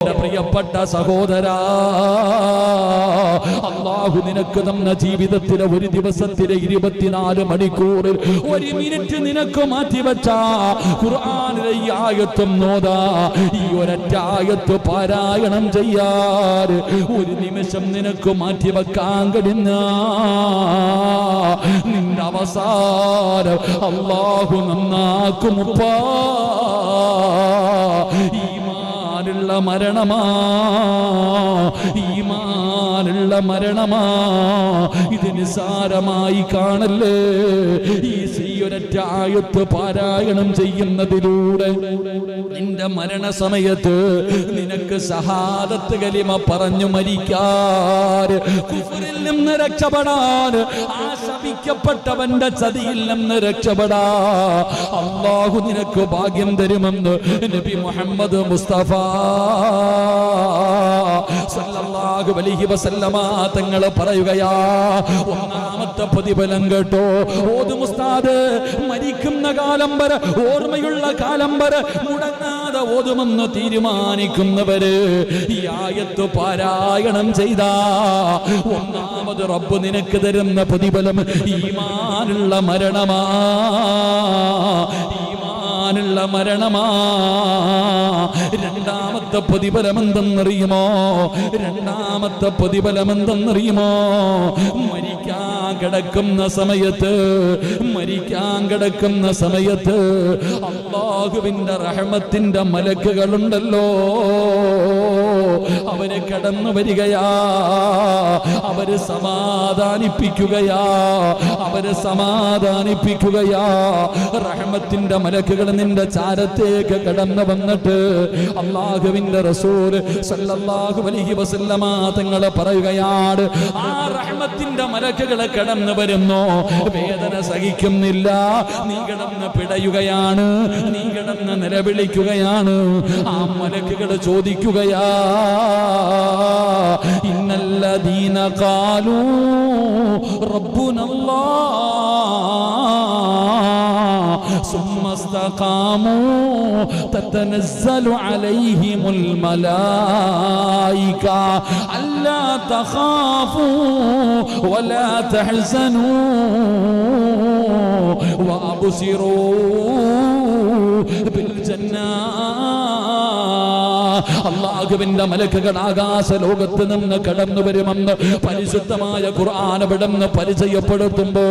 പ്രിയപ്പെട്ട സഹോദരാ, അല്ലാഹു നിനക്ക് തന്ന ജീവിതത്തിലെ ഒരു ദിവസത്തിലെ 24 മണിക്കൂറിൽ 1 മിനിറ്റ് നിനക്ക് മാറ്റിവെച്ച ഖുർആനിലെ ഈ ആയത്തും നോദാ, ഈ ഒരൊറ്റ ആയത്ത് പാരായണം ചെയ്യാൻ 1 നിമിഷം നിനക്ക് മാറ്റിവെക്കാൻ കഴിഞ്ഞ നിന്റെ അവസാനം അല്ലാഹു നന്നാക്കുമുപ്പാ. ഈമാനുള്ള മരണമാ, ഈമാനുള്ള മരണമാ. ഇത് നിസാരമായി കാണല്ലേ. ഈ ഒരൊറ്റ ആയത്ത് പാരായണം ചെയ്യുന്നതിലൂടെ നിന്റെ മരണസമയത്ത് നിനക്ക് ശഹാദത്ത് കലിമ പറഞ്ഞു മരിക്കാൻ, കുഫറിൽ നിന്ന് രക്ഷപ്പെടാൻ, ആ ശപിക്കപ്പെട്ടവന്റെ ചതിയിൽ നിന്ന് രക്ഷപ്പെടാ അല്ലാഹു നിനക്ക് ഭാഗ്യം തരുമെന്ന് നബി മുഹമ്മദ് മുസ്തഫ സല്ലല്ലാഹു അലൈഹി വസല്ലമ തങ്ങൾ പറയുകയാ. ഒന്നാമത്തെ പ്രതിഫലം കേട്ടോ, ഓതും ഉസ്താദ്, മരിക്കുന്ന കാലം വരെ, ഓർമ്മയുള്ള കാലം വരെ മുടങ്ങാതെ ഓതുമെന്ന് തീരുമാനിക്കുന്നവര് ഈ ആയത്ത് പാരായണം ചെയ്താ ഒന്നാമത് റബ്ബ് നിനക്ക് തരുന്ന പ്രതിഫലം ഈമാനുള്ള മരണമാ, ഈമാനുള്ള മരണമാ. രണ്ടാമത്തെ പ്രതിഫലം എന്തെന്നറിയുമോ? രണ്ടാമത്തെ പ്രതിഫലം എന്തെന്നറിയുമോ? മരിക്കാൻ കിടക്കുന്ന സമയത്ത്, മരിക്കാൻ കിടക്കുന്ന സമയത്ത് അല്ലാഹുവിന്റെ റഹ്മത്തിന്റെ മലക്കുകളുണ്ടല്ലോ, അവര് കടന്നു വരികയാ, അവര് സമാധാനിപ്പിക്കുകയാ, അവര് സമാധാനിപ്പിക്കുകയാ. റഹ്മത്തിന്റെ മലക്കുകൾ നിന്റെ ചാരത്തേക്ക് കടന്നു വന്നിട്ട് അല്ലാഹുവിന്റെ റസൂൽ സല്ലല്ലാഹു അലൈഹി വസല്ലമ തങ്ങൾ പറയുകയാണ്, ആ റഹ്മത്തിന്റെ മലക്കുകൾ കടന്നു വരുന്നു, വേദന സഹിക്കുന്നില്ല, നീ കിടന്ന് പിടയുകയാണ്, നീ കിടന്ന് നിലവിളിക്കുകയാണ്. ആ മലക്കുകൾ ചോദിക്കുകയാ, ഇന്നല്ലദീന ഖാലൂ റബ്ബുനല്ലാഹ് സുമ്മ ഇസ്തഖാമൂ തതനസ്സലു അലൈഹിമുൽ മലായിക അല്ലാ തഖാഫൂ വലാ തഹ്സനൂ വഅബ്സിറൂ ബിൽ ജന്നാ. അല്ലാഹുവിന്റെ മലക്കുകൾ ആകാശ ലോകത്ത് നിന്ന് കടന്നു വരുമെന്ന് പരിശുദ്ധമായ ഖുർആൻ അവിടുന്ന് പരിചയപ്പെടുത്തുമ്പോ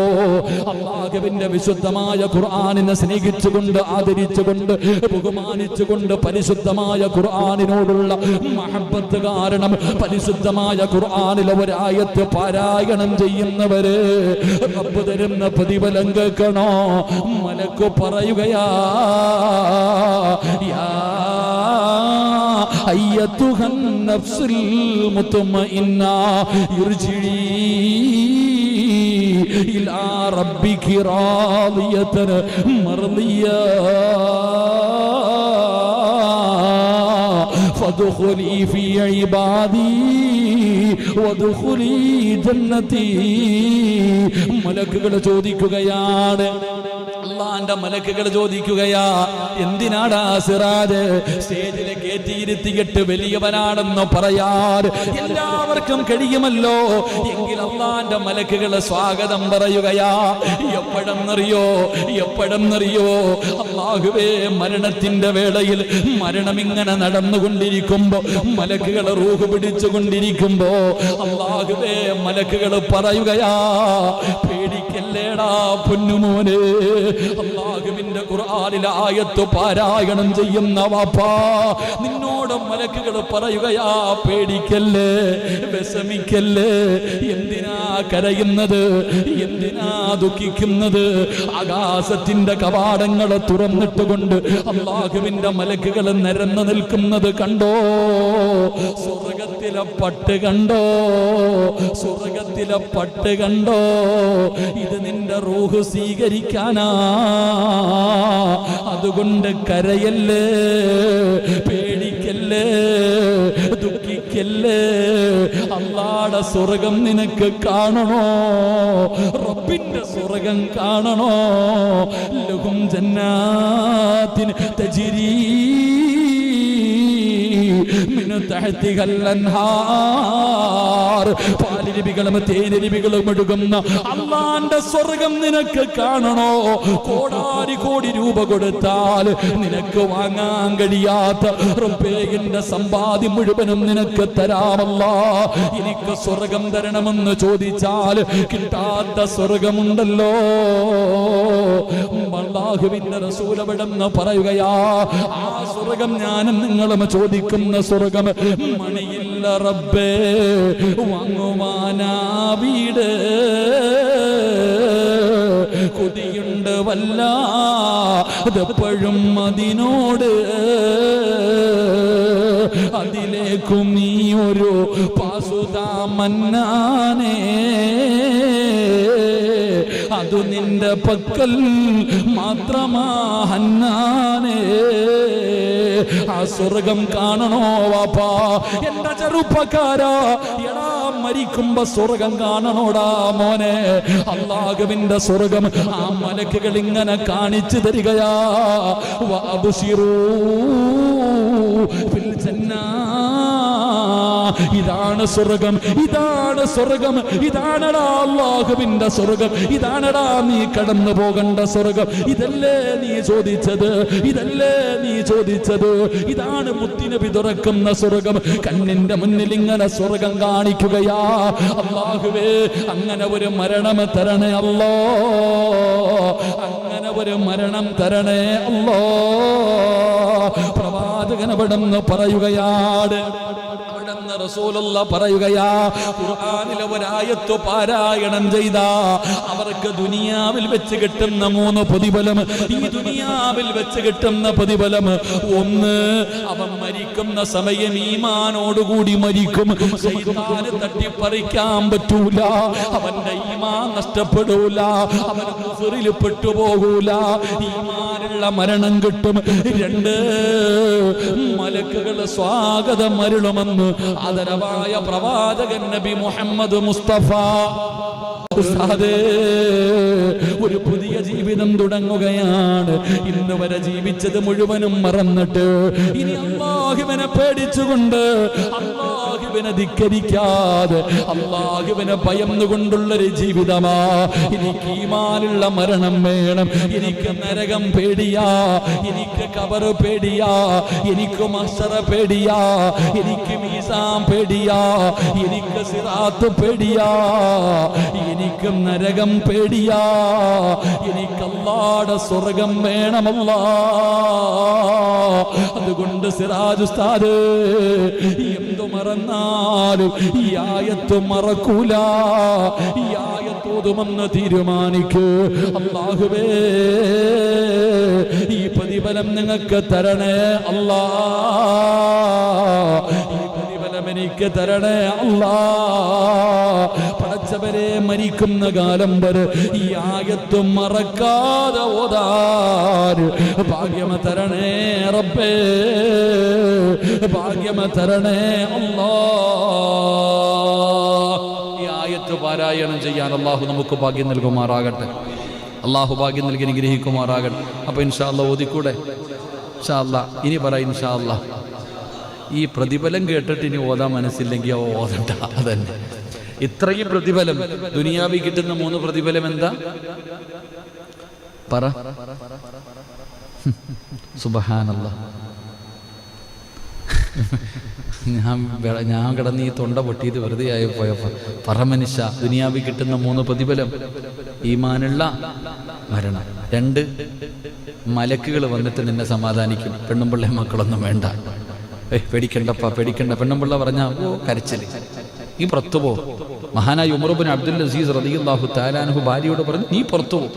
അല്ലാഹുവിന്റെ വിശുദ്ധമായ ഖുർആനിനെ സ്നേഹിച്ചുകൊണ്ട്, ആദരിച്ചുകൊണ്ട്, ബഹുമാനിച്ചുകൊണ്ട് പരിശുദ്ധമായ ഖുർആനിനോടുള്ള മഹബ്ബത്ത് കാരണം പരിശുദ്ധമായ ഖുർആനിലെ ഒരായത്ത് പാരായണം ചെയ്യുന്നവര് റബ്ബ് തരുന്ന പ്രതിഫലം കേൾക്കണോ? മലക്ക് പറയുകയാ, യാ അയ്യത്തുഹൻ നഫ്സുൽ മുത്മഇന്ന ഇർജിഇ ഇലാ റബ്ബികി റാദിയതൻ മർദിയ ഫദ്ഖുലി ഫീ ഇബാദി വദ്ഖുലി ജന്നതി. മലക്കുകൾ ചോദിക്കുകയാണ്, അല്ലാഹുവിന്റെ മലക്കുകൾ ചോദിക്കുകയാ, എന്തിനാടാ സിറാജ് സ്റ്റേജിലെ കയറ്റിയിരുത്തിയിട്ട് വലിയവനാണെന്ന് പറയാൻ എല്ലാവർക്കും കഴിയുമല്ലോ, എങ്കിൽ അല്ലാഹുവിന്റെ മലക്കുകൾ സ്വാഗതം പറയുകയാ. എപ്പോഴെന്നറിയോ, എപ്പോഴെന്നറിയോ? അല്ലാഹുവേ, മരണത്തിന്റെ വേളയിൽ മരണം ഇങ്ങനെ നടന്നുകൊണ്ടിരിക്കുമ്പോ, മലക്കുകൾ റൂഹ് പിടിച്ചുകൊണ്ടിരിക്കുമ്പോ അല്ലാഹുവേ, മലക്കുകൾ പറയുകയാ, പേടിക്കല്ലേടാ പൊന്നുമോനെ. അല്ലാഹുവിന്റെ ഖുർആനിലെ ആയത്ത് പാരായണം ചെയ്യുന്ന വാപ്പാ, നിന്നോട് മലക്കുകൾ പറയുകയാ, പേടിക്കല്ലേ, വിഷമിക്കല്ലേ, എന്തിനാ കരയുന്നത്, എന്തിനാ ദുഃഖിക്കുന്നത്? ആകാശത്തിന്റെ കവാടങ്ങൾ തുറന്നിട്ടുകൊണ്ട് അല്ലാഹുവിന്റെ മലക്കുകൾ നിരന്നു നിൽക്കുന്നത് കണ്ടോ? സ്വർഗത്തിലെ പട്ട് കണ്ടോ? സ്വർഗത്തിലെ പട്ട് കണ്ടോ? ഇത് നിന്റെ റൂഹ് സ്വീകരിക്കാനാ. അതുകൊണ്ട് കരയല്ലേ, പേടിക്കല്ലേ, ദുഃഖിക്കല്ലേ. അല്ലാഹുവിന്റെ സ്വർഗം നിനക്ക് കാണണോ? റബ്ബിന്റെ സ്വർഗം കാണണോ? ലഹും ജന്നാത്തിൻ തജ്രീ മിൻ തഹ്തിഹൽ അൻഹാർ, പാലരുവികളും തേനരുവികളും ഒഴുകുന്ന അല്ലാഹുവിന്റെ സ്വർഗം നിനക്ക് കാണണോ? കോടാരി കോടി രൂപ കൊടുത്താൽ നിനക്ക് വാങ്ങാൻ കഴിയാത്ത റബ്ബേ എന്റെ സമ്പാദ്യം മുഴുവനും നിനക്ക് തരാമല്ലാ. എനിക്ക് സ്വർഗം തരണമെന്ന് ചോദിച്ചാൽ കിട്ടാത്ത സ്വർഗമുണ്ടല്ലോ. അല്ലാഹുവിന്റെ റസൂൽ അവിടെന്ന് പറയുകയാ, ആ സ്വർഗം ഞാനും നിങ്ങളും ചോദിക്കുന്ന സ്വർഗം മണിയില്ല റബ്ബേ വാങ്ങുവാനാ വീട്, കൊതിയുണ്ട് വല്ലാതെപ്പോഴും അതിനോട്, അതിലേക്കും നീ ഒരു പാസുതാ മന്നാനേ, അതു നിന്റെ പക്കൽ മാത്രമാ ഹന്നാനേ. ആ സ്വർഗം കാണണോ വാപ്പാ? എന്റെ ചെറുപ്പക്കാരാ, എടാ മരിക്കുമ്പോ സ്വർഗം കാണണോടാ മോനെ. അല്ലാഹുവിന്റെ സ്വർഗം ആ മലക്കുകൾ ഇങ്ങനെ കാണിച്ചു തരികയാ. വഅബ്ശിറൂ ഫിൽ ജന്നാ, ഇതാണ് സ്വർഗം, ഇതാണ് സ്വർഗം, ഇതാണടാ അല്ലാഹുവിന്റെ സ്വർഗം, ഇതാണടാ നീ കടന്നു പോകേണ്ട സ്വർഗം. ഇതല്ലേ നീ ചോദിച്ചത്, ഇതല്ലേ നീ ചോദിച്ചത്. ഇതാണ് മുത്തുനബി തുറക്കുന്ന സ്വർഗം. കണ്ണിന്റെ മുന്നിൽ ഇങ്ങനെ സ്വർഗം കാണിക്കുകയാ. അല്ലാഹുവേ അങ്ങനെ ഒരു മരണം തരണേ അല്ലോ, അങ്ങനെ ഒരു മരണം തരണേ അല്ലോ. പ്രവാചകൻ അവിടെന്ന് പറയുകയാണ്, റസൂലുള്ള പറയുകയാ, ഖുർആനിലെ ഒരായത്ത് പാരായണം ചെയ്ത അവർക്ക് ദുനിയാവിൽ വെച്ച് കിട്ടുന്ന 3 പ്രതിഫലം. ഈ ദുനിയാവിൽ വെച്ച് കിട്ടുന്ന പ്രതിഫലം, ഒന്ന്, അവൻ മരിക്കുന്ന സമയം ഈമാനോടുകൂടി മരിക്കും. ശൈത്താന് തട്ടിപ്പറിക്കാൻ പറ്റൂല, അവന്റെ ഈമാൻ നഷ്ടപ്പെടൂല, അവൻ കുഫറിൽ പെട്ടുപോകൂല, ഈമാനുള്ള മരണം കിട്ടും. 2, മലക്കുകൾ സ്വാഗതം അരുളുമെന്ന് ആദരവായ പ്രവാചകൻ നബി മുഹമ്മദ് മുസ്തഫ. ഉസ്താദേ, ഒരു പുതിയ ജീവിതം തുടങ്ങുകയാണ്. ഇന്ന് വരെ ജീവിച്ചത് മുഴുവനും മറന്നിട്ട് ഇനി അല്ലാഹുവിനെ പേടിച്ചുകൊണ്ട്, അല്ലാഹുവിനെ ധിക്കരിക്കാതെ, അല്ലാഹുവിനെ ഭയന്നുകൊണ്ടുള്ളൊരു ജീവിതമാ. എനിക്ക് ഈമാനുള്ള മരണം വേണം, എനിക്ക് നരകം പേടിയാ, എനിക്ക് ഖബർ പേടിയാ, എനിക്ക് മഹ്ശറ പേടിയാ, എനിക്ക് മീസാൻ പേടിയാ, എനിക്ക് സിറാത്ത് പേടിയാ, എനിക്ക് നരകം പേടിയാ, എനിക്ക് അല്ലാഹുവിന്റെ സ്വർഗം വേണമല്ലാ. അതുകൊണ്ട് സിറാജ് ഉസ്താദ് എന്തു മറന്നാലും ഈ ആയത്ത് മറക്കൂല, ഈ ആയത്ത് ഓതുമെന്ന് തീരുമാനിക്കൂ. അല്ലാഹുവേ, ഈ പ്രതിഫലം നിങ്ങൾക്ക് തരണേ അല്ലാ, ഈ പ്രതിഫലം എനിക്ക് തരണേ അല്ലാ. പടച്ചവരെ, മരിക്കുന്ന കാലം വരെ ഈ ആയത്ത് മറക്കാതെ ഓതാൻ ഭാഗ്യം തരണേ റബ്ബേ, ഭാഗ്യം തരണേ അല്ലാ. ഈ ആയത്ത് പാരായണം ചെയ്യാൻ അല്ലാഹു നമുക്ക് ഭാഗ്യം നൽകുമാറാകട്ടെ. അല്ലാഹു ഭാഗ്യം നൽകി അനുഗ്രഹിക്കുമാറാകട്ടെ. അപ്പോൾ ഇൻഷാ അല്ലാഹ് ഓതിക്കൂടെ? ഇൻഷാ അല്ലാഹ് ഇനി പറ ഇൻഷാ അല്ലാഹ്. ഈ പ്രതിഫലം കേട്ടിട്ട് ഇനി ഓതാൻ മനസ്സില്ലെങ്കിൽ ഓതണ്ട. അതന്നെ ഇത്രയും പ്രതിഫലം. ദുനിയാവിൽ കിട്ടുന്ന 3 പ്രതിഫലം എന്താ പറ? സുബ്ഹാനല്ലാഹ്. ഞാൻ കിടന്ന് ഈ തൊണ്ട പൊട്ടിയത് വെറുതെ ആയി പോയപ്പോ പറ മനുഷ്യ. ദുനിയാവിൽ കിട്ടുന്ന 3 പ്രതിഫലം: ഈമാനുള്ള മരണം, 2 മലക്കുകൾ വന്നിട്ട് നിന്നെ സമാധാനിക്കും. പെണ്ണുമ്പിള്ളേ മക്കളൊന്നും വേണ്ട, പേടിക്കണ്ടപ്പാ പേടിക്കണ്ട. പെണ്ണുമ്പിള്ള പറഞ്ഞാ കരച്ചില്, നീ പുറത്തു പോ. മഹാനായ ഉമർ ഇബ്നു അബ്ദുൽ അസീസ് റളിയല്ലാഹു തആല അൻഹു ഭാര്യയോട് പറഞ്ഞു, നീ പുറത്തു പോ.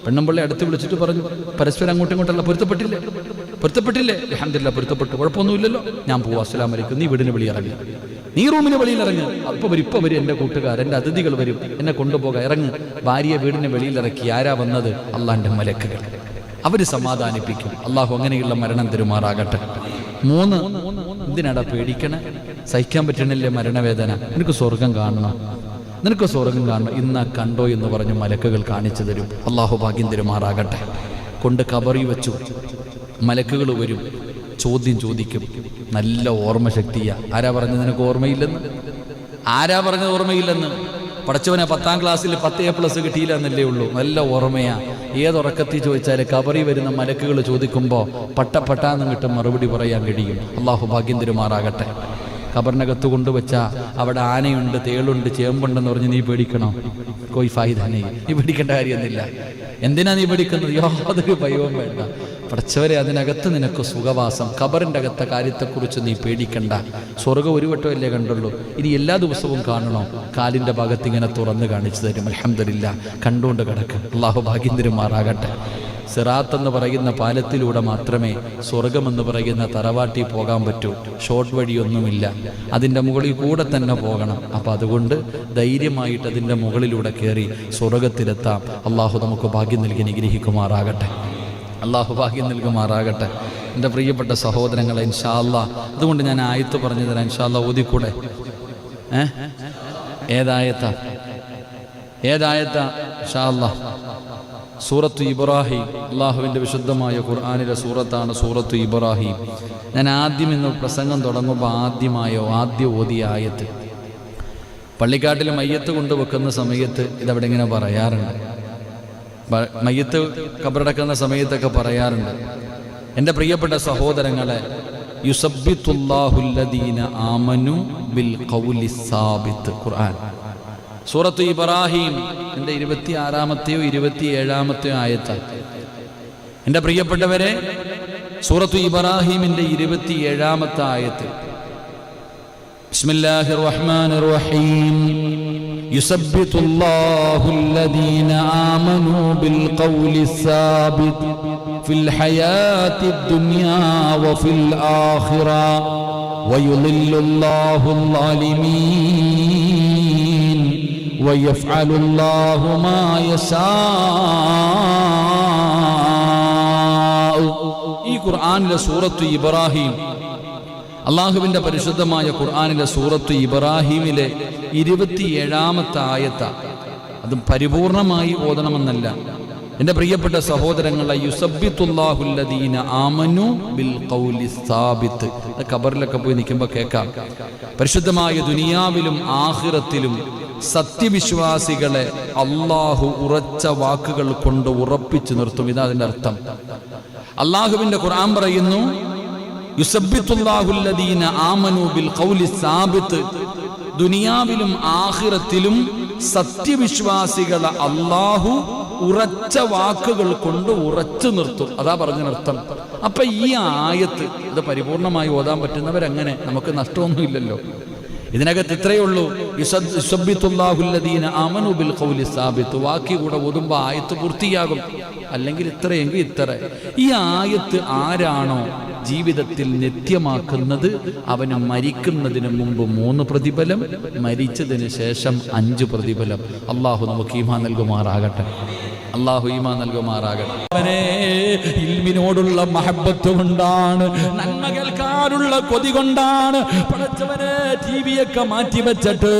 പെണ്ണുമ്പിള്ളെ അടുത്ത് വിളിച്ചിട്ട് പറഞ്ഞു, പരസ്പരം അങ്ങോട്ടും ഇങ്ങോട്ടല്ല, പൊരുത്തപ്പെട്ടില്ലേ? അൽഹംദുലില്ലാഹ് പൊരുത്തപ്പെട്ടു, കുഴപ്പമൊന്നുമില്ലല്ലോ, ഞാൻ പോവാ, അസ്സലാമു അലൈക്കും. നീ വീടിന് വെളിയിറങ്ങി, നീ റൂമിന് വെളിയിലിറങ്ങി. അപ്പോൾ വരും എൻ്റെ കൂട്ടുകാർ, എൻ്റെ അതിഥികൾ വരും, എന്നെ കൊണ്ടുപോകാൻ ഇറങ്ങ്. ഭാര്യയെ വീടിന് വെളിയിലിറക്കി. ആരാ വന്നത്? അള്ളാന്റെ മലക്കുകൾ. അവർ സമാധാനിപ്പിക്കും. അള്ളാഹു അങ്ങനെയുള്ള മരണം തരുമാറാകട്ടെ. 3, എന്തിനാടാ പേടിക്കണേ? സഹിക്കാൻ പറ്റണില്ലേ മരണവേദന? നിനക്ക് സ്വർഗം കാണണം, നിനക്ക് സ്വർഗം കാണണം. ഇന്നാ കണ്ടോ എന്ന് പറഞ്ഞ് മലക്കുകൾ കാണിച്ചു തരും. അള്ളാഹു ഭാഗ്യം തരുമാറാകട്ടെ. കൊണ്ട് ഖബറിൽ വെച്ചു. മലക്കുകൾ വരും, ചോദ്യം ചോദിക്കും. നല്ല ഓർമ്മശക്തിയാ. ആരാ പറഞ്ഞത് നിനക്ക് ഓർമ്മയില്ലെന്ന്? ആരാ പറഞ്ഞത് ഓർമ്മയില്ലെന്ന്? പഠിച്ചവനെ 10ാം ക്ലാസ്സിൽ 10A+ കിട്ടിയില്ല എന്നല്ലേ ഉള്ളൂ. നല്ല ഓർമ്മയാ. ഏതുറക്കത്തിൽ ചോദിച്ചാൽ കബറി വരുന്ന മലക്കുകൾ ചോദിക്കുമ്പോൾ പട്ടാന്ന് കിട്ടും മറുപടി പറയാൻ കഴിയും. അള്ളാഹു ഭാഗ്യം തരുമാറാകട്ടെ. ഖബറിനകത്ത് കൊണ്ടുവച്ചാൽ അവിടെ ആനയുണ്ട്, തേളുണ്ട്, ചേമ്പുണ്ടെന്ന് പറഞ്ഞ് നീ പേടിക്കണോ? കോയി ഫായിദാനേ, നീ പേടിക്കേണ്ട കാര്യമൊന്നുമില്ല. എന്തിനാ നീ പേടിക്കുന്നത്? യാതൊരു ഭയവും വേണ്ട. പഠിച്ചവരെ, അതിനകത്ത് നിനക്ക് സുഖവാസം. ഖബറിൻ്റെ അകത്തെ കാര്യത്തെക്കുറിച്ച് നീ പേടിക്കണ്ട. സ്വർഗ്ഗം ഒരു വട്ടമല്ലേ കണ്ടുള്ളൂ, ഇനി എല്ലാ ദിവസവും കാണണോ? കാലിൻ്റെ ഭാഗത്ത് ഇങ്ങനെ തുറന്ന് കാണിച്ചു തരും. അൽഹംദുലില്ലാ, കണ്ടുകൊണ്ട് കിടക്ക്. അള്ളാഹു ഭാഗ്യം തരുമാറാകട്ടെ. സിറാത്ത് എന്ന് പറയുന്ന പാലത്തിലൂടെ മാത്രമേ സ്വർഗമെന്ന് പറയുന്ന തറവാട്ടി പോകാൻ പറ്റൂ. ഷോർട്ട് വഴിയൊന്നുമില്ല, അതിൻ്റെ മുകളിൽ കൂടെ തന്നെ പോകണം. അപ്പം അതുകൊണ്ട് ധൈര്യമായിട്ട് അതിൻ്റെ മുകളിലൂടെ കയറി സ്വർഗത്തിലെത്താം. അള്ളാഹു നമുക്ക് ഭാഗ്യം നൽകി അനുഗ്രഹിക്കുമാറാകട്ടെ. അള്ളാഹു ഭാഗ്യം നൽകുമാറാകട്ടെ. എൻ്റെ പ്രിയപ്പെട്ട സഹോദരങ്ങളെ, ഇൻഷാ അല്ലാഹ് അതുകൊണ്ട് ഞാൻ ആയത്ത് പറഞ്ഞു തരാം. ഇൻഷാ അല്ലാഹ് ഓതിക്കൂടെ? ഏതായത്താ ഇൻഷാ അല്ലാഹ്? സൂറത്ത് ഇബ്രാഹിം, അള്ളാഹുവിൻ്റെ വിശുദ്ധമായ ഖുർആനിലെ സൂറത്താണ് സൂറത്ത് ഇബ്രാഹിം. ഞാൻ ആദ്യം ഇന്ന് പ്രസംഗം തുടങ്ങുമ്പോൾ ആദ്യം ഓതിയ ആയത്ത്. പള്ളിക്കാട്ടിൽ മയ്യത്ത് കൊണ്ടുവെക്കുന്ന സമയത്ത് ഇതവിടെ ഇങ്ങനെ പറയാറുണ്ട്. മയ്യത്ത് ഖബറടക്കുന്ന സമയത്തൊക്കെ പറയാറുണ്ട്. എൻ്റെ പ്രിയപ്പെട്ട സഹോദരങ്ങളെ, യുസബ്ബിത്തുല്ലാഹുല്ലദീന ആമനു ബിൽ ഖൗലി സാബിത്ത്. ഖുർആൻ സൂറത്ത് ഇബ്രാഹിം എൻ്റെ 26-ാമത്തെയോ 27-ാമത്തെയോ ആയത്താണ്. എൻ്റെ പ്രിയപ്പെട്ടവരെ, സൂറത്ത് ഇബ്രാഹിമിൻ്റെ 27-ാമത്തെ ആയത്ത്. ബിസ്മില്ലാഹിർ റഹ്മാനിർ റഹീം. യുസബ്ബിതുല്ലാഹുല്ലദീന ആമനു ബിൽ ഖൗലി സാബിത്ത് ഫിൽ ഹയാത്തിദ് ദുനിയാ വഫിൽ ആഖിറ വയുളില്ലുല്ലാഹുൽ ളാലിമീൻ വയഫ്അലുല്ലാഹു മാ യശാ. ഈ ഖുർആനിലെ സൂറത്ത് ഇബ്രാഹിം, അള്ളാഹുവിൻ്റെ പരിശുദ്ധമായ ഖുർആനിലെ സൂറത്ത് ഇബ്രാഹിമിലെ 27-ാമത്തെ ആയത്ത. അത് പരിപൂർണമായി ഓതണമെന്നല്ല എൻ്റെ പ്രിയപ്പെട്ട സഹോദരങ്ങളെ. യുസബ്ബിത്തുല്ലാഹുല്ലദീന ആമനു ബിൽ ഖൗലി സാബിത്ത്. ഖബറിലൊക്കെ പോയി നിൽക്കുമ്പോൾ കേൾക്കാം. പരിശുദ്ധമായ ദുനിയാവിലും ആഖിറത്തിലും സത്യവിശ്വാസികളെ അള്ളാഹു ഉറച്ച വാക്കുകൾ കൊണ്ട് ഉറപ്പിച്ചു നിർത്തും. ഇതാ അതിൻ്റെ അർത്ഥം. അള്ളാഹുവിൻ്റെ ഖുർആൻ പറയുന്നു, യുസബ്ബിത്തുല്ലാഹുല്ലദീന ആമനു ബിൽ ഖൗലി സാബിത്ത്. ദുനിയാവിലും ആഖിറത്തിലും സത്യവിശ്വാസികളെ അള്ളാഹു ഉറച്ച വാക്കുകൾ കൊണ്ട് ഉറച്ചു നിർത്തും. അതാ പറഞ്ഞതിനർത്ഥം. അപ്പൊ ഈ ആയത്ത് ഇത് പരിപൂർണമായി ഓതാൻ പറ്റുന്നവരങ്ങനെ, നമുക്ക് നഷ്ടമൊന്നുമില്ലല്ലോ. ഇതിനകത്ത് ഇത്രയേ ഉള്ളൂ, യുസബ്ബിത്തുല്ലാഹുല്ലദീന ആമനു ബിൽ ഖൗലി സാബിത്ത്. വാക്കി കൂടെ ഓതുമ്പോൾ ആയത്ത് പൂർത്തിയാകും. അല്ലെങ്കിൽ ഇത്രയെങ്കിൽ ഇത്ര. ഈ ആയത്ത് ആരാണോ ജീവിതത്തിൽ നിത്യമാക്കുന്നത്, അവന് മരിക്കുന്നതിന് മുമ്പ് 3 പ്രതിഫലം, മരിച്ചതിന് ശേഷം 5 പ്രതിഫലം. അള്ളാഹു നമുക്ക് ഈമാൻ നൽകുമാറാകട്ടെ. അള്ളാഹു ഈമാൻ നൽകുമാറാകട്ടെ. ഇൽമിനോടുള്ള മഹബത്ത് കൊണ്ടാണ്, നന്മ കേൾക്കാനുള്ള കൊതി കൊണ്ടാണ് പഠിച്ചവനെ ടിവിയൊക്കെ മാറ്റിവെച്ചിട്ട്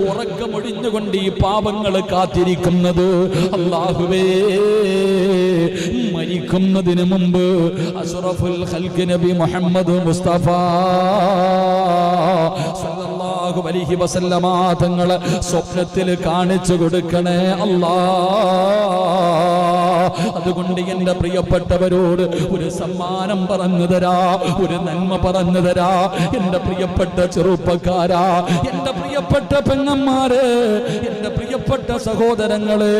ഉറക്കമൊഴിഞ്ഞുകൊണ്ട് ഈ പാപങ്ങൾ കാത്തിരിക്കുന്നത്. അല്ലാഹുവേ, മരിക്കുന്നതിന് മുമ്പ് അഷ്റഫുൽ ഖൽഖ് നബി മുഹമ്മദ് മുസ്തഫ സല്ലല്ലാഹു അലൈഹി വസല്ലമ തങ്ങളെ സ്വപ്നത്തിൽ കാണിച്ചു കൊടുക്കണേ അല്ലാഹ്. അതുകൊണ്ട് എൻ്റെ പ്രിയപ്പെട്ടവരോട് ഒരു സമ്മാനം പറഞ്ഞു തരാ, ഒരു നന്മ പറഞ്ഞു തരാ. എൻ്റെ പ്രിയപ്പെട്ട ചെറുപ്പക്കാരാ, എൻ്റെ പ്രിയപ്പെട്ട പെങ്ങന്മാര്, എൻ്റെ പ്രിയപ്പെട്ട സഹോദരങ്ങള്,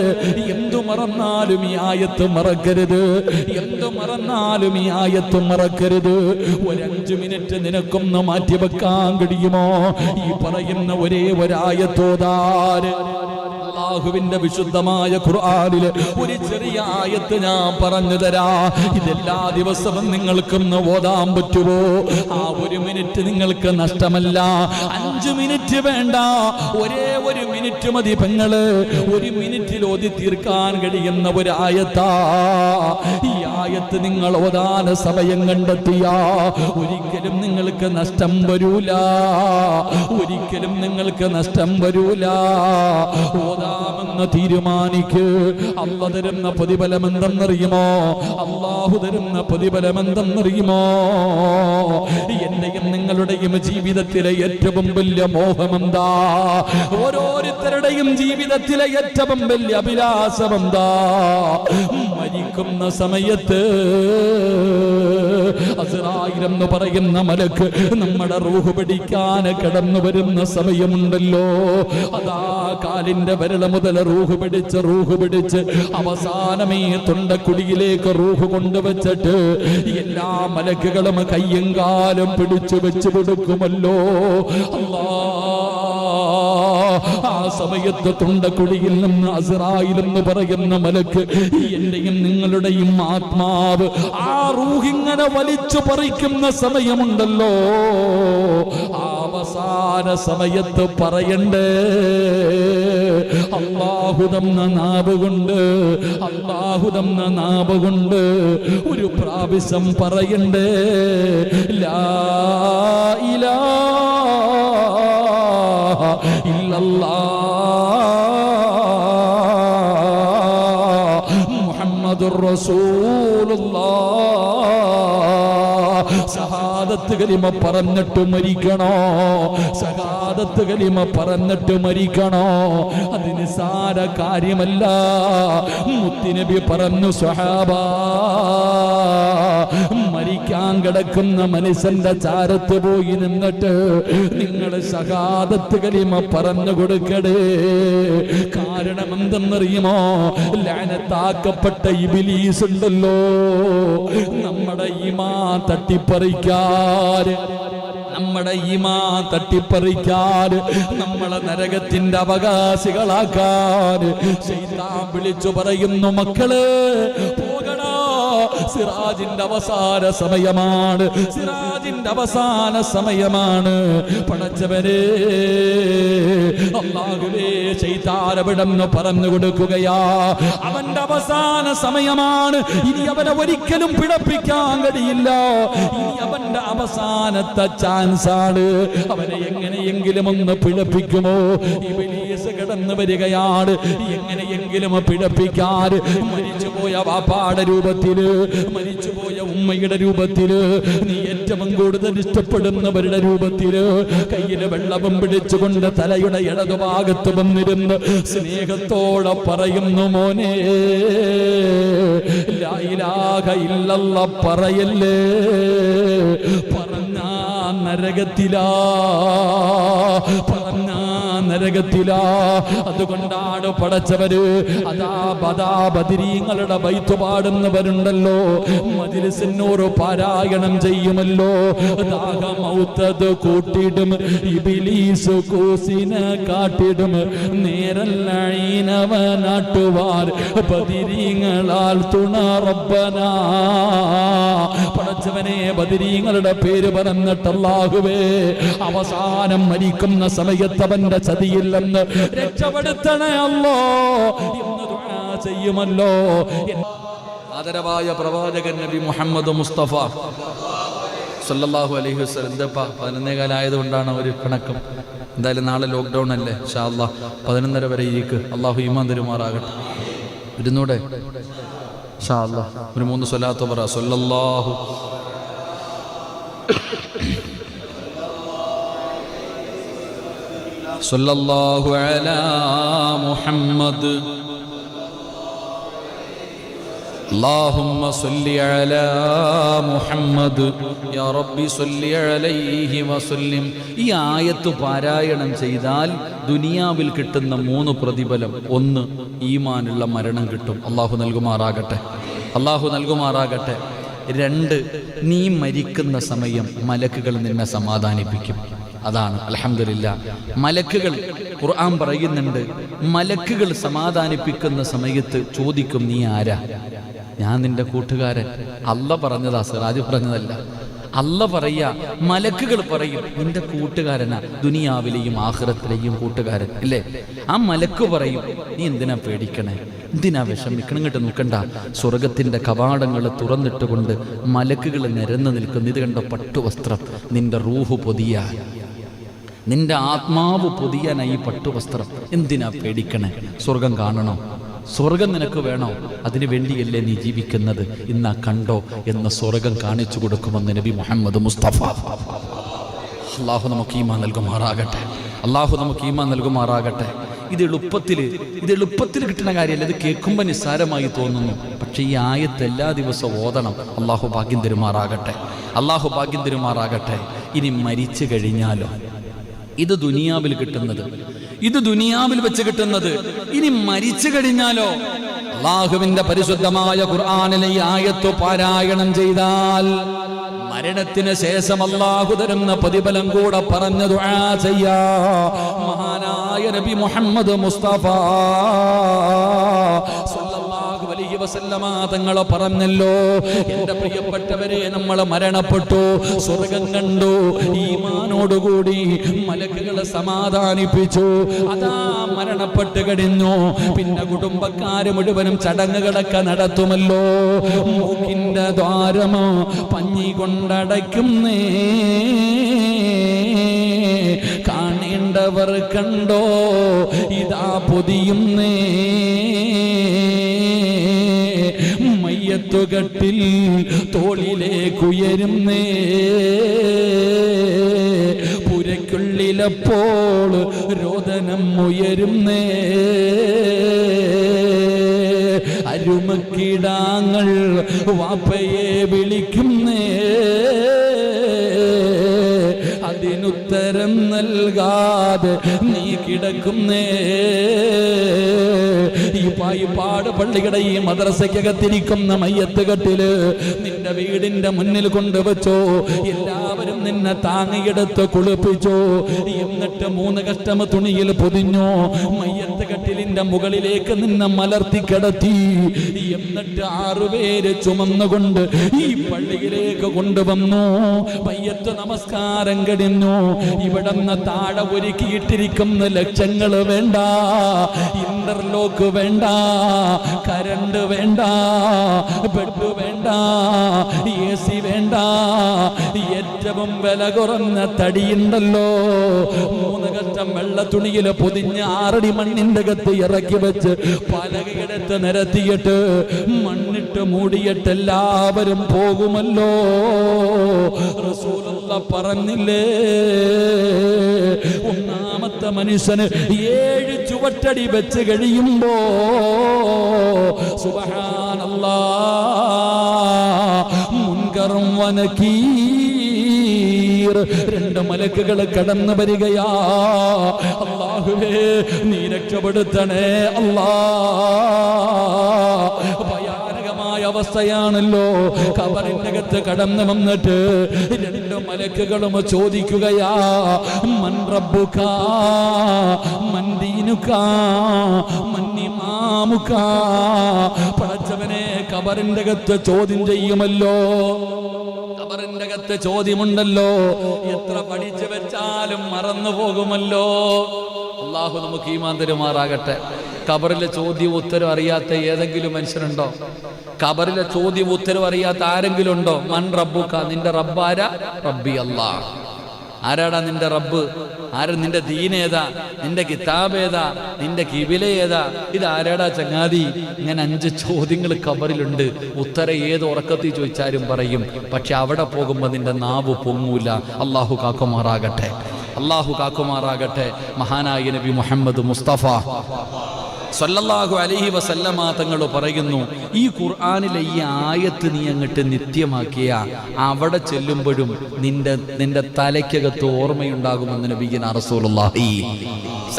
എന്തു മറന്നാലും ഈ ആയത്ത് മറക്കരുത്. എന്തു മറന്നാലും ഈ ആയത്ത് മറക്കരുത്. ഒരു 5 മിനിറ്റ് നിനക്കൊന്ന് മാറ്റിവെക്കാൻ കഴിയുമോ? ഈ പറയുന്ന ഒരേ ഒരായത്തോതാൻ. അല്ലാഹുവിന്റെ വിശുദ്ധമായ ഖുർആനിലെ ഒരു ചെറിയ ആയത്ത് ഞാൻ പറഞ്ഞു തരാ. ഇതെല്ലാ ദിവസവും നിങ്ങൾക്കൊന്ന് ഓതാൻ പറ്റുമോ? ആ 1 മിനിറ്റ് നിങ്ങൾക്ക് നഷ്ടമല്ല. 5 മിനിറ്റ് വേണ്ട, ഒരേ 1 മിനിറ്റ് മതി പെങ്ങള്. 1 മിനിറ്റിൽ ഓതി തീർക്കാൻ കഴിയുന്ന ഒരു ആയത്താ. ഈ ആയത്ത് നിങ്ങൾ ഓതാന സമയം കണ്ടെത്തിയ ഒരിക്കലും നിങ്ങൾക്ക് നഷ്ടം വരൂല, ഒരിക്കലും നിങ്ങൾക്ക് നഷ്ടം വരൂല. ഓതാമെന്ന് തീരുമാനിക്ക്. അല്ലാഹു തരുന്ന പ്രതിഫലം എന്തെന്നറിയുമോ? അല്ലാഹു തരുന്ന പ്രതിഫലം എന്തെന്നറിയുമോ? എന്റെയും നിങ്ങളുടെയും ജീവിതത്തിലെ ഏറ്റവും വലിയ മോഹമെന്താ? ഓരോരുത്തരുടെയും ജീവിതത്തിലെ ഏറ്റവും വലിയ അഭിലാഷമെന്താ? മരിക്കുന്ന സമയത്ത് അസ്റായിൽ എന്ന് പറയുന്ന മലക്ക് നമ്മുടെ റൂഹ് പിടിക്കാൻ കടന്നു വരുന്ന സമയമുണ്ടല്ലോ, അതാ കാലിന്റെ വിരൽ മുതൽ റൂഹ് പിടിച്ച് അവസാനമേ തൊണ്ടക്കുടിയിലേക്ക് റൂഹ് കൊണ്ടുവച്ചിട്ട് എല്ലാ മലക്കുകളും കയ്യും കാലും പിടിച്ചു വെച്ച് കൊടുക്കുമല്ലോ. ആ സമയത്ത് തൊണ്ടക്കുടിയിൽ നിന്ന് അസ്റായിൽ എന്ന് പറയുന്ന മലക്ക് എന്റെയും നിങ്ങളുടെയും ആത്മാവ് ആ റൂഹിങ്ങനെ വലിച്ചു പറിക്കുന്ന സമയമുണ്ടല്ലോ. അവസാന സമയത്ത് പറയണ്ടേ, അല്ലാഹു തന്ന നാവ് കൊണ്ട്, അല്ലാഹു തന്ന നാവ് കൊണ്ട് ഒരു പ്രാവശ്യം പറയണ്ടേ, ലാ ഇലാഹ ഇല്ലല്ലാഹ് മുഹമ്മദുർ റസൂലുള്ളാഹ്. ശഹാദത്ത് കലിമ പറഞ്ഞിട്ട് മരിക്കണോ? ശഹാദത്ത് കലിമ പറഞ്ഞിട്ട് മരിക്കണോ? അത് നിസ്സാര കാര്യമല്ല. മുത്തുനബി പറഞ്ഞു, സ്വഹാബാ, മരിക്കാൻ കിടക്കുന്ന മനുഷ്യന്റെ ചാരത്ത് പോയി നിന്നിട്ട് നിങ്ങൾ ശഹാദത്ത് കലിമ പറഞ്ഞു കൊടുക്കടേ. കാരണം എന്തെന്നറിയുമോ? ലഅനത്താക്കപ്പെട്ട ഇബ്ലീസ് ഉണ്ടല്ലോ, നമ്മുടെ ഈമാൻ തട്ടിപ്പറിക്കാൻ, നമ്മുടെ ഈമാൻ തട്ടിപ്പറിക്കാൻ, നമ്മളെ നരകത്തിന്റെ അവകാശികളാക്കാൻ ശൈത്താൻ വിളിച്ചു പറയുന്നു, മക്കള് പോകണോ, സിറാജിന്റെ അവസാന സമയമാണ്, സിറാജിന്റെ അവസാന സമയമാണ്. പടച്ചവനെ അല്ലാഹുവേ, ശൈത്താൻ അവിടെന്ന് പറഞ്ഞു കൊടുക്കുകയാ, അവന്റെ അവസാന സമയമാണ്. ഇനി അവനെ ഒരിക്കലും പിഴപ്പിക്കാൻ കഴിയില്ല. ഇനി അവന്റെ അവസാനത്തെ ചാൻസ് ആണ്. അവനെ എങ്ങനെയെങ്കിലും ഒന്ന് പിഴപ്പിക്കുമോ? ഇബ്ലീസ് കടന്നു വരികയാണ്. എങ്ങനെയെങ്കിലും പിഴപ്പിക്കാൻ മരിച്ചുപോയ വാപ്പാടെ രൂപത്തില്, മരിച്ചുപോയ ഉമ്മയുടെ രൂപത്തില്, നീ ഏറ്റവും കൂടുതൽ ഇഷ്ടപ്പെടുന്നവരുടെ രൂപത്തില് കയ്യില് വെള്ളവും പിടിച്ചുകൊണ്ട് തലയുടെ ഇടതുഭാഗത്ത് വന്നിരുന്ന് സ്നേഹത്തോടെ പറയുന്നു, മോനെ ലാ ഇലാഹ ഇല്ലല്ലാഹ് പറയല്ലേ, പറഞ്ഞാ നരകത്തിലാ, പറഞ്ഞാ നരകത്തിലാ. അതുകൊണ്ടാണ് പടച്ചവര് അതാ ബദരീങ്ങളുടെ ബൈത്ത് പാടുന്നവരുണ്ടല്ലോ, മജ്ലിസിനോട് പാരായണം ചെയ്യുമല്ലോ, ദാഹമൗത്തത് കൂട്ടിടും ഇബ്ലീസ് കൂസിനെ കാട്ടിടും, നേരല്ലീനവനാട്ടുവാർ ബദരീങ്ങളാൽ തുണ റബ്ബനാ. പടച്ചവനെ, ബദരീങ്ങളുടെ പേര് പറഞ്ഞിട്ട് അല്ലാഹുവേ, അവസാനം മരിക്കുന്ന സമയത്ത് അവന്റെ ചതിയില്ലെന്ന് രക്ഷപ്പെടുത്തണേ അല്ലോ എന്ന് ദുആ ചെയ്യുമല്ലോ. ആദരവായ പ്രവാചകൻ നബി മുഹമ്മദ് മുസ്തഫ സല്ലല്ലാഹു അലൈഹി വസല്ലം. എന്താ 11:15 ആയതുകൊണ്ടാണ് ഒരു പിണക്കം. എന്തായാലും നാളെ ലോക്ക്ഡൗൺ അല്ലേ, ഇൻഷാ അല്ലാഹ് 11:30 വരെ ഇരിക്ക്. അല്ലാഹു ഈമാൻ തരുമാറാകട്ടെ. ഇരുന്നൂടെ ഇൻഷാ അല്ലാഹ്. ഒരു 3 സ്വലാത്ത് പറ. സല്ലല്ലാഹു സല്ലല്ലാഹു അലാ മുഹമ്മദ് اللهم صل على محمد يا ربي صل عليه وسلم. ഈ ആയത്ത് പാരായണം ചെയ്താൽ ദുനിയാവിൽ കിട്ടുന്ന 3 പ്രതിഫലം. 1, ഈമാനുള്ള മരണം കിട്ടും. അല്ലാഹു നൽകുമാറാകട്ടെ, അല്ലാഹു നൽകുമാറാകട്ടെ. 2, നീ മരിക്കുന്ന സമയം മലക്കുകൾ നിന്നെ സമാധാനിപ്പിക്കും. അതാണ് അൽഹംദുലില്ലാ. മലക്കുകൾ, ഖുർആൻ പറയുന്നുണ്ട്, മലക്കുകൾ സമാധാനിപ്പിക്കുന്ന സമയത്ത് ചോദിക്കും, നീ ആരാ? ഞാൻ നിന്റെ കൂട്ടുകാരൻ. അല്ല പറഞ്ഞതാ, സിറാജ് പറഞ്ഞതല്ല. അല്ല പറയാ, മലക്കുകൾ പറയും നിന്റെ കൂട്ടുകാരനാ, ദുനിയാവിലെയും ആഖിറത്തിലെയും കൂട്ടുകാരൻ ഇല്ലേ. ആ മലക്ക് പറയും നീ എന്തിനാ പേടിക്കണേ, എന്തിനാ വിഷമിക്കണം, ഇങ്ങോട്ട് നോക്കണ്ട. സ്വർഗത്തിന്റെ കവാടങ്ങൾ തുറന്നിട്ടുകൊണ്ട് മലക്കുകൾ നിരന്നു നിൽക്കുന്നു. ഇത് കണ്ട പട്ടുവസ്ത്രം നിന്റെ റൂഹ് പൊതിയാൻ, നിന്റെ ആത്മാവ് പൊതിയാനായി പട്ടുവസ്ത്രം. എന്തിനാ പേടിക്കണേ, സ്വർഗം കാണണോ, സ്വർഗം നിനക്ക് വേണോ, അതിനു വേണ്ടിയല്ലേ നീ ജീവിക്കുന്നത്, ഇന്നാ കണ്ടോ എന്ന് സ്വർഗം കാണിച്ചു കൊടുക്കുമെന്ന് നബി മുഹമ്മദ് മുസ്തഫ. അള്ളാഹു നമുക്ക് ഈമാൻ നൽകുമാറാകട്ടെ, അള്ളാഹു നമുക്ക് ഈമാൻ നൽകുമാറാകട്ടെ. ഇത് എളുപ്പത്തിൽ കിട്ടുന്ന കാര്യമല്ല. ഇത് കേൾക്കുമ്പോൾ നിസ്സാരമായി തോന്നുന്നു, പക്ഷെ ഈ ആയത്ത് എല്ലാ ദിവസവും ഓതണം. അള്ളാഹു ഭാഗ്യം തരുമാറാകട്ടെ, അള്ളാഹു ഭാഗ്യം തരുമാറാകട്ടെ. ഇനി മരിച്ചു കഴിഞ്ഞാലോ, ഇത് ദുനിയാവിൽ കിട്ടുന്നത്, ഇത് ദുനിയാവിൽ വെച്ച് കിട്ടുന്നത്. ഇനി മരിച്ചു കഴിഞ്ഞാലോ, അല്ലാഹുവിന്റെ പരിശുദ്ധമായ ഖുർആനിലെ ഈ ആയത്ത് പാരായണം ചെയ്താൽ മരണത്തിന് ശേഷം അല്ലാഹു തരുന്ന പ്രതിഫലം കൂടെ പറഞ്ഞു ദുആ ചെയ്യാ. മഹാനായ നബി മുഹമ്മദ് മുസ്തഫ സല്ലല്ലാഹു അലൈഹി വസല്ലമ തങ്ങൾ പറഞ്ഞല്ലോ, എൻ്റെ പ്രിയപ്പെട്ടവരെ, നമ്മൾ മരണപ്പെട്ടു, സ്വർഗം കണ്ടു, ഈമാനോടുകൂടി മലക്കുകളെ സമാധാനിപ്പിച്ചു. അതാ മരണപ്പെട്ട് കഴിഞ്ഞു, പിന്നെ കുടുംബക്കാര് മുഴുവനും ചടങ്ങുകളൊക്കെ നടത്തുമല്ലോ. മൂക്കിന്റെ ദ്വാരമോ പഞ്ഞി കൊണ്ടടയ്ക്കുന്നേ, കാണേണ്ടവർ കണ്ടോ ഇതാ പൊതിയുന്നേ. മയ്യത്തുകട്ടിൽ തോളിലേക്കുയരുന്നേ, പുരയ്ക്കുള്ളിലപ്പോൾ രോദനം ഉയരുന്നേ. അരുമക്കിടാങ്ങൾ വാപ്പയെ വിളിക്കുന്നേ, അതിനുത്തരം നൽകാതെ നീ കിടക്കുന്നേ. ഈ പായിപ്പാട് പള്ളിയുടെ ഈ മദ്രസയ്ക്കകത്തിരിക്കുന്ന മയ്യത്ത് കെട്ടില് നിന്റെ വീടിന്റെ മുന്നിൽ കൊണ്ടുവച്ചോ. എല്ലാവരും നിന്നെ താങ്ങിയെടുത്ത് കുളിപ്പിച്ചോ. എന്നിട്ട് 3 കഷ്ടം തുണിയിൽ പൊതിഞ്ഞോ. മയ്യത്ത് കെട്ടിലിന്റെ മുകളിലേക്ക് നിന്നെ മലർത്തി കിടത്തി. എന്നിട്ട് 6 പേര് ചുമന്നുകൊണ്ട് ഈ പള്ളിയിലേക്ക് കൊണ്ടുവന്നു. മയ്യത്ത് നമസ്കാരം കഴിഞ്ഞു. ഇവിടുന്ന് താഴെ ഒരുക്കിയിട്ടിരിക്കുന്ന ലക്ഷങ്ങൾ വേണ്ട, ഇന്റർലോക്ക് വേണ്ട, കരണ്ട് വേണ്ട, ബെഡ് വേണ്ട, AC വേണ്ട. ഏറ്റവും വില കുറഞ്ഞ തടിയുണ്ടല്ലോ, 3 കഷ്ടം വെള്ള തുണിയിൽ പൊതിഞ്ഞ് 6 അടി മണ്ണിന്റെ അകത്ത് ഇറക്കി വെച്ച് പലകയെടുത്ത് നിരത്തിയിട്ട് മണ്ണിട്ട് മൂടിയിട്ട് എല്ലാവരും പോകുമല്ലോ. റസൂലുള്ള പറഞ്ഞില്ലേ, ഒന്നാമത്തെ മനുഷ്യന് 7 ചുവട്ടടി വെച്ച് കഴിയുമ്പോ സുബ്ഹാനല്ലാഹ് മുൻകറും വനകീർ 2 മലക്കുകൾ കടന്നു വരികയാ. അല്ലാഹുവേ നീ രക്ഷപ്പെടുത്തണേ അല്ലാഹ്. ഭയാനകമായ അവസ്ഥയാണല്ലോ. ഖബറിനകത്ത് കടന്നു വന്നിട്ട് 2 മലക്കുകളും ചോദിക്കുകയാ, മൻ റബ്ബുക മൻ ദീനുക മൻ ഇമാമുക. പടച്ചവനെ, ഖബറിന്റെ അകത്ത് ചോദ്യം ചെയ്യുമല്ലോ, ഖബറിന്റെ അകത്ത് ചോദ്യമുണ്ടല്ലോ. എത്ര പഠിച്ചു വെച്ചാലും മറന്നു പോകുമല്ലോ. അല്ലാഹു നമുക്ക് ഈമാൻ തരുമാറാകട്ടെ. ഖബറിലെ ചോദ്യം ഉത്തരം അറിയാത്ത ഏതെങ്കിലും മനുഷ്യനുണ്ടോ? ഖബറിലെ ചോദ്യം ഉത്തരം അറിയാത്ത ആരെങ്കിലും ഉണ്ടോ? മൻ റബ്ബുക, നിന്റെ റബ്ബാരാ? റബ്ബി അല്ലാഹ്. ആരാടാ നിന്റെ റബ്ബ്? ആര്? നിന്റെ ദീനേതാ? നിന്റെ കിതാബ് ഏതാ? നിന്റെ കിബില ഏതാ? ഇത് ആരാടാ ചങ്ങാതി? ഇങ്ങനെ 5 ചോദ്യങ്ങൾ ഖബറിലുണ്ട്. ഉത്തരം ഏത് ഉറക്കത്തിൽ ചോദിച്ചാലും പറയും, പക്ഷെ അവിടെ പോകുമ്പോൾ നിന്റെ നാവ് പൊങ്ങൂല. അല്ലാഹു കാക്കുമാറാകട്ടെ, അല്ലാഹു കാക്കുമാറാകട്ടെ. മഹാനായ നബി മുഹമ്മദ് മുസ്തഫ സല്ലല്ലാഹു അലൈഹി വസല്ലമ തങ്ങൾ പറയുന്നു, ഈ ഖുർആനിലെ ഈ ആയത്ത് നീ അങ്ങോട്ട് നിത്യമാക്കിയ അവിടെ ചെല്ലുമ്പോഴും നിന്റെ തലയ്ക്കകത്ത് ഓർമ്മയുണ്ടാകുമെന്ന് നബിയിന റസൂലുള്ളാഹി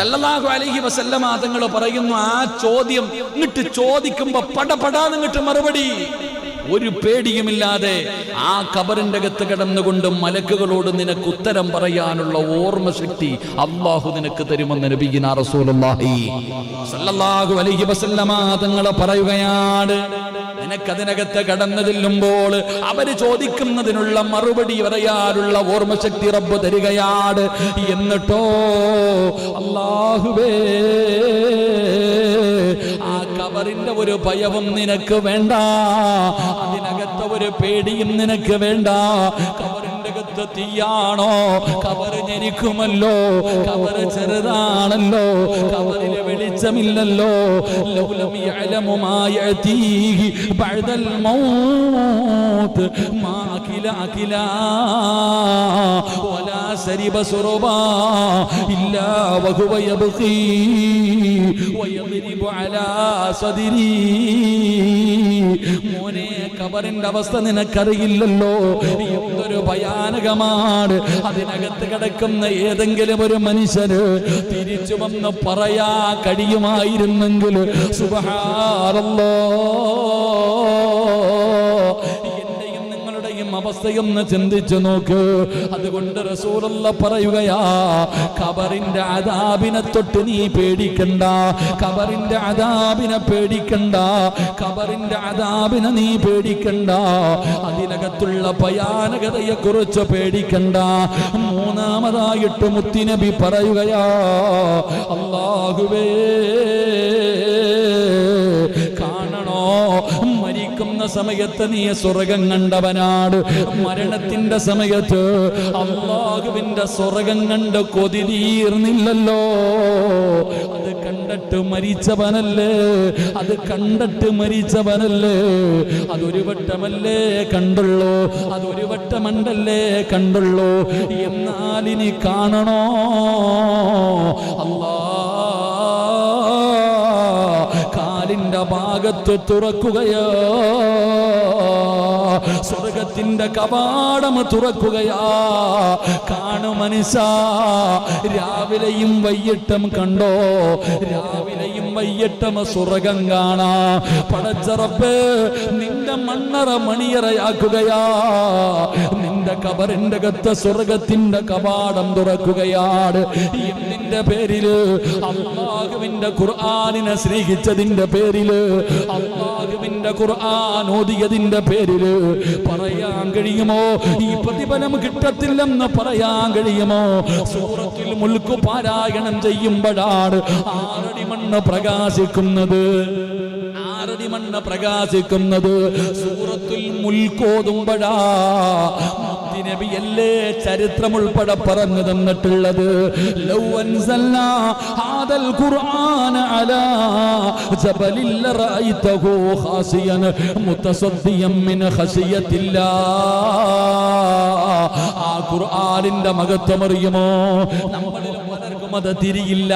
സല്ലല്ലാഹു അലൈഹി വസല്ലമ തങ്ങൾ പറയുന്നു. ആ ചോദ്യം ഇങ്ങോട്ട് ചോദിക്കുമ്പോ പടപടാന്ന് ഇങ്ങോട്ട് മറുപടി, ഒരു പേടിയുമില്ലാതെ ആ ഖബറിന്റെ അകത്ത് കിടന്നുകൊണ്ട് മലക്കുകളോട് നിനക്ക് ഉത്തരം പറയാനുള്ള ഓർമ്മശക്തി അല്ലാഹു നിനക്ക് തരുമെന്ന് നബിയിന റസൂലുള്ളാഹി സല്ലല്ലാഹു അലൈഹി വസല്ലമ തങ്ങൾ പറയുകയാണ്. നിനക്കതിനകത്ത് കടന്നു ചെല്ലുമ്പോൾ അവര് ചോദിക്കുന്നതിനുള്ള മറുപടി പറയാനുള്ള ഓർമ്മശക്തി റബ്ബ് തരികയാണ്. എന്നിട്ടോ അല്ലാഹുവേ, ആ കബറിന്റെ ഒരു ഭയവും നിനക്ക് വേണ്ട, അതിനകത്ത് ഒരു പേടിയും നിനക്ക് വേണ്ട. കബറിന്റെ അകത്ത് തീയാണോ? കബറ് ഞെരിക്കുമല്ലോ, കബറ് ചെറുതാണല്ലോ, കബറിന് വെളിച്ചമില്ലല്ലോ. ലൗലം യഅലമു മാ യഅതീഹി ബഅദൽ മൗത്ത് മാ അകില വലാ ശരിബ സുറബാ ഇല്ലാ വഹുവ യബ്ഖീ വയദ്രിബു അലാ സദരി. മോനെ, കബറിന്റെ അവസ്ഥ നിനക്കറിയില്ലല്ലോ, എന്തൊരു ഭയാനകമാണ്. അതിനകത്ത് കിടക്കുന്ന ഏതെങ്കിലും ഒരു മനുഷ്യന് തിരിച്ചു വന്ന് പറയാ കഴിയുമായിരുന്നെങ്കിൽ സുബ്ഹാനല്ലാഹ്, എന്റെയും നിങ്ങളുടെയും അവസ്ഥയൊന്ന് ചിന്തിച്ചു നോക്ക്. അതുകൊണ്ട് റസൂലുള്ളാഹി പറയുകയാ, ഖബറിന്റെ അദാബിനെ തൊട്ട് നീ പേടിക്കണ്ട, ഖബറിന്റെ അദാബിനെ പേടിക്കണ്ട, ഖബറിന്റെ അദാബിനെ നീ പേടിക്കണ്ട, അതിനകത്തുള്ള ഭയാനകതയെ കുറിച്ച് പേടിക്കണ്ട. മൂന്നാമതായിട്ട് മുത്തുനബി പറയുകയാ, അല്ലാഹുവേ, കാണണോ, മരിക്കുന്ന സമയത്ത് നീ സ്വർഗം കണ്ടവനാണ്. മരണത്തിന്റെ സമയത്ത് അല്ലാഹുവിന്റെ സ്വർഗം കണ്ട് കൊതി തീർന്നില്ലല്ലോ. അത് കണ്ടിട്ട് മരിച്ചവനല്ലേ, അത് കണ്ടിട്ട് മരിച്ചവനല്ലേ. അതൊരു വട്ടമല്ലേ കണ്ടുള്ളൂ, അതൊരു വട്ടമണ്ടല്ലേ കണ്ടുള്ളൂ. എന്നാൽ ഇനി കാണണോ, അല്ലാ കാലിന്റെ ഭാഗത്ത് തുറക്കുകയോ, സ്വർഗത്തിന്റെ കവാടം തുറക്കുകയാ. കാണു മനുഷ്യ, രാവിലെയും വൈകിട്ടും കണ്ടോ, രാവിലെയും വൈകിട്ടും സ്വർഗം കാണാ. പടച്ച റബ്ബേ, നിന്റെ മണ്ണറ മണിയറയാക്കുകയാ, നിന്റെ കബറിന്റെ അകത്ത് സ്വർഗത്തിന്റെ കവാടം തുറക്കുകയാണ്. എന്തിന്റെ പേരില്? അല്ലാഹുവിന്റെ ഖുർആനിനെ സ്നേഹിച്ചതിന്റെ പേരില്, അല്ലാഹുവിന്റെ ഖുർആൻ ഓതിയതിന്റെ പേരില് പറയാൻ കഴിയുമോ ഈ പ്രതിഫലം കിട്ടത്തില്ലെന്ന് പറയാൻ കഴിയുമോ? സൂറത്തുൽ മുൽക്ക് പാരായണം ചെയ്യുമ്പോഴാണ് 6 അടി മണ്ണ് പ്രകാശിക്കുന്നത്, 6 അടി മണ്ണ് പ്രകാശിക്കുന്നത്. സൂറത്തുൽ മുൽക്ക് ഓതുമ്പോഴാ നബിയല്ലേ ചരിത്രം ഉൾപ്പെടെ പറഞ്ഞു തന്നിട്ടുള്ളത്. ലൗ അൻസൽനാ ഹാദൽ ഖുർആന അലാ ജബലിൻ ലറഅയ്തഹു ഖാസിയൻ മുതസദ്ദിയൻ മിൻ ഖശിയത്തില്ലാ. ആ ഖുർആനിന്റെ മഹത്വം അറിയുമോ? നമ്മളിൽ പലർക്കും അത് തിരിയില്ല,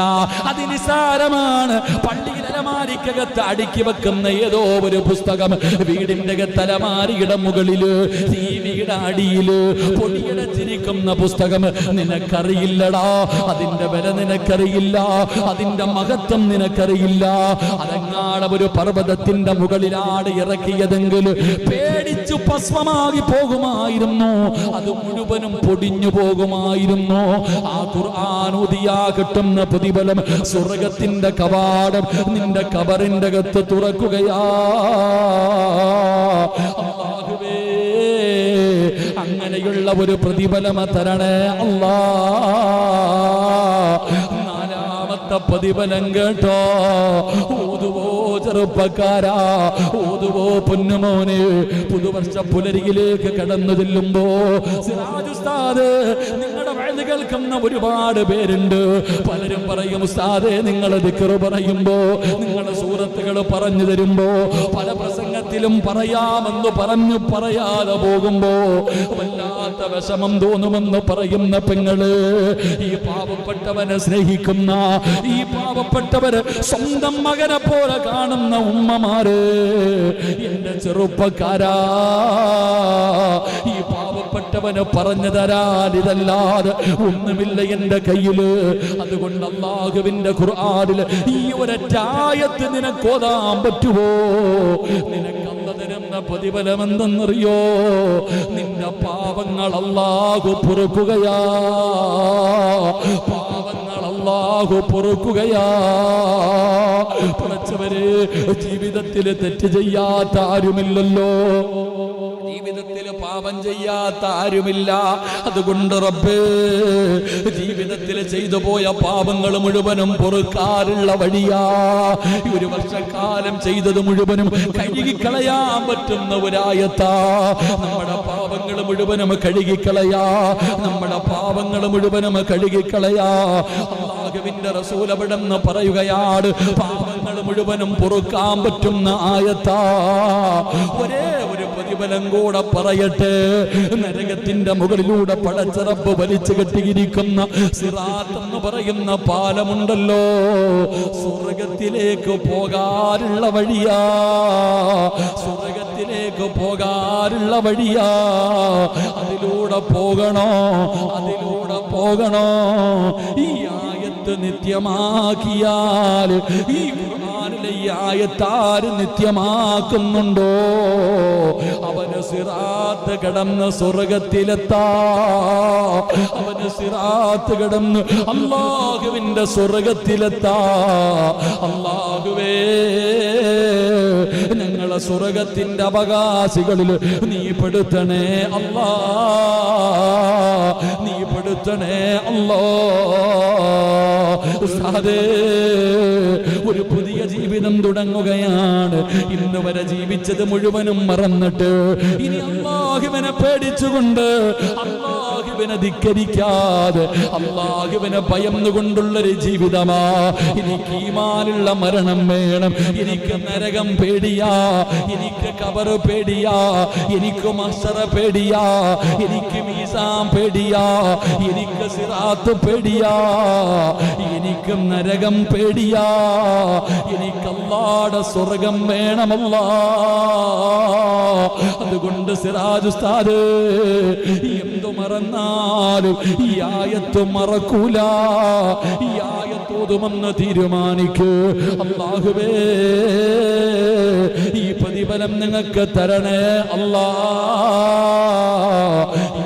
അത് നിസാരമാണ്. പള്ളിയിൽ അലമാരിക്കകത്ത് അടുക്കി വെക്കുന്ന ഏതോ ഒരു പുസ്തകം വീടിന്റെ അലമാരിയുടെ മുകളില്, ടിവിയുടെ അടിയില് പൊടിയടച്ചിരിക്കുന്ന പുസ്തകം നിനക്കറിയില്ലടാ. അതിന്റെ വില നിനക്കറിയില്ല, അതിന്റെ മഹത്വം നിനക്കറിയില്ല. അതെങ്ങാടെ ഒരു പർവ്വതത്തിന്റെ മുകളിലാണ് ഇറക്കിയതെങ്കിൽ പേടിച്ചു ഭസ്മമാകി പോകുമായിരുന്നു, അത് മുഴുവനും പൊടിഞ്ഞു പോകുമായിരുന്നു. ആ ഖുർആൻ ഓതിയാ കിട്ടുന്ന പ്രതിഫലം സ്വർഗത്തിന്റെ കവാടം നിന്റെ കബറിന്റെ അകത്ത് തുറക്കുകയാ. അല്ലാഹുവേ, അങ്ങനെയുള്ള ഒരു പ്രതിഫലം തരണേ അല്ലാ. നാലാമത്തെ പ്രതിഫലം കേട്ടോ, ഓതുവോ ചെറുപ്പക്കാരാ, ഓതുവോ പൊന്നുമോനെ. പുതുവർഷ പുലരിയിലേക്ക് കടന്നു ചെല്ലുമ്പോ സിറാജ് ഉസ്താദ്, നിങ്ങളുടെ വയത് കേൾക്കുന്ന ഒരുപാട് പേരുണ്ട്. പലരും പറയും, ഉസ്താദേ നിങ്ങൾ ദിക്ർ പറയുമ്പോ, നിങ്ങളുടെ സൂറത്തുകൾ പറഞ്ഞു തരുമ്പോ, പല പ്രസംഗത്തിലും പറയാമെന്ന് പറഞ്ഞു പറയാതെ പോകുമ്പോ വല്ലാത്ത വിഷമം തോന്നുമെന്ന് പറയുന്ന പെങ്ങള്, ഈ പാവപ്പെട്ടവനെ സ്നേഹിക്കുന്ന, ഈ പാവപ്പെട്ടവര് സ്വന്തം മകനെ പോലെ കാണുന്ന ഉമ്മമാര്, എന്റെ ചെറുപ്പക്കാരാ, ഈ പാവപ്പെട്ടവന് പറഞ്ഞു തരാൻ ഇതല്ലാതെ ഒന്നുമില്ല എന്റെ കയ്യില്. അതുകൊണ്ട് അല്ലാഹുവിന്റെ ഖുർആനിൽ ഈ ഒരറ്റായത്ത് നിനക്ക് ഓതാൻ പറ്റുമോ? നിനക്ക് അല്ലാഹു തരുന്ന പ്രതിഫലം എന്തെന്നറിയോ? നിന്റെ പാവങ്ങൾ അല്ലാഹു പൊറുക്കുകയാ, പാവങ്ങൾ അല്ലാഹു അല്ലാഹു പൊറുക്കുകയാ. പടച്ചവരെ, ജീവിതത്തിൽ തെറ്റ് ചെയ്യാത്ത ആരുമില്ലല്ലോ, ജീവിതത്തിൽ പാപം ചെയ്യാത്ത ആരുമില്ല. അതുകൊണ്ട് റബ്ബേ, ജീവിതത്തിൽ ചെയ്തു പോയ പാപങ്ങൾ മുഴുവനും പൊറുക്കാനുള്ള വഴിയാ. ഒരു വർഷക്കാലം ചെയ്തത് മുഴുവനും കഴുകിക്കളയാൻ പറ്റുന്ന ഒരായത്താ. നമ്മുടെ പാപങ്ങൾ മുഴുവനും കഴുകിക്കളയാ, നമ്മുടെ പാപങ്ങൾ മുഴുവനും കഴുകിക്കളയാ. അല്ലാഹുവിന്റെ റസൂൽ അവിടെന്ന് പറയുകയാണ്, പാപങ്ങൾ മുഴുവനും പൊറുക്കാൻ പറ്റുന്ന ആയത്താ. ഒരേ ഒരു പ്രതിഫലം കൂടെ പറയട്ടെ. നരകത്തിന്റെ മുകളിലൂടെ പടച്ച റബ്ബ് വലിച്ചു കെട്ടിയിരിക്കുന്ന സിറാത്ത് എന്ന് പറയുന്ന പാലമുണ്ടല്ലോ, സ്വർഗത്തിലേക്ക് പോകാനുള്ള വഴിയാ, സ്വർഗത്തിലേക്ക് പോകാനുള്ള വഴിയാ. അതിലൂടെ പോകണോ, അതിലൂടെ പോകണോ. ഈ ആയത്ത് നിത്യമാക്കിയാൽ, ഈ ഖുർആനിലെ ഈ ആയത്താര് നിത്യമാക്കുന്നുണ്ടോ, അവന് സിറാത്ത് കടന്ന് സ്വർഗത്തിലെത്താ, അവന് സിറാത്ത് കടന്ന് അല്ലാഹുവിന്റെ സ്വർഗത്തിലെത്താ. അല്ലാഹുവേ, ഞങ്ങളെ സ്വർഗത്തിന്റെ അവകാശികളിൽ നീ പെടുത്തണേ അല്ലാ, നീ പെടുത്തണേ അല്ലാ. ഉസ്താദേ, ഒരു പുതിയ ജീവിതം തുടങ്ങുകയാണ്. ഇന്ന് വരെ ജീവിച്ചത് മുഴുവനും മറന്നിട്ട് ഇനി അല്ലാഹുവിനെ പേടിച്ചുകൊണ്ട്, അല്ലാഹുവിനെ ധിക്കരിക്കാതെ, അല്ലാഹുവിനെ ഭയന്നുകൊണ്ടുള്ളൊരു ജീവിതമാ. എനിക്ക് ഈമാനുള്ള മരണം വേണം, എനിക്ക് നരകം പേടിയാ, എനിക്ക് ഖബർ പേടിയാ, എനിക്ക് മഹ്ശറ പേടിയാ, എനിക്ക് മീസാൻ പേടിയാ, എനിക്ക് സിറാത്ത് പേടിയാ, എനിക്ക് നരകം പേടിയാ, എനിക്ക് അല്ലാഹുവിന്റെ സ്വർഗം വേണമല്ലാ. അതുകൊണ്ട് സിറാജ് ഉസ്താദ്, എന്തു മറന്നാലും ഈ ആയത്ത് മറക്കൂല, ഈ ആയത്ത് ഓതുമെന്ന് തീരുമാനിക്ക്. അല്ലാഹുവേ, ഈ പ്രതിഫലം നിങ്ങൾക്ക് തരണേ അല്ലാ, ഈ